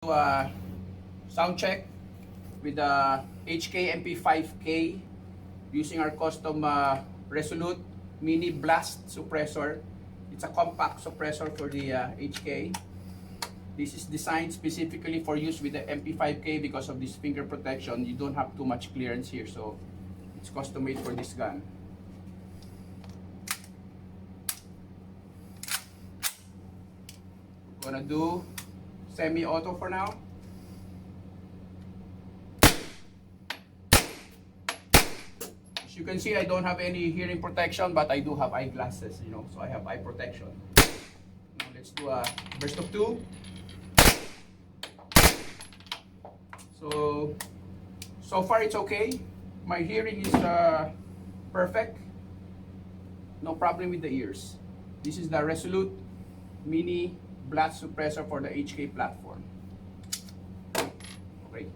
Sound check with the HK MP5k using our custom Resolute mini blast suppressor. It's a compact suppressor for the HK. This is designed specifically for use with the MP5k because of this finger protection. You don't have too much clearance here, so it's custom made for this gun. We're gonna do semi-auto for now. As you can see, I don't have any hearing protection, but I do have eyeglasses, so I have eye protection. Now let's do a burst of 2. So far it's okay. My hearing is perfect. No problem with the ears. This is the Resolute mini blast suppressor for the HK platform. Okay.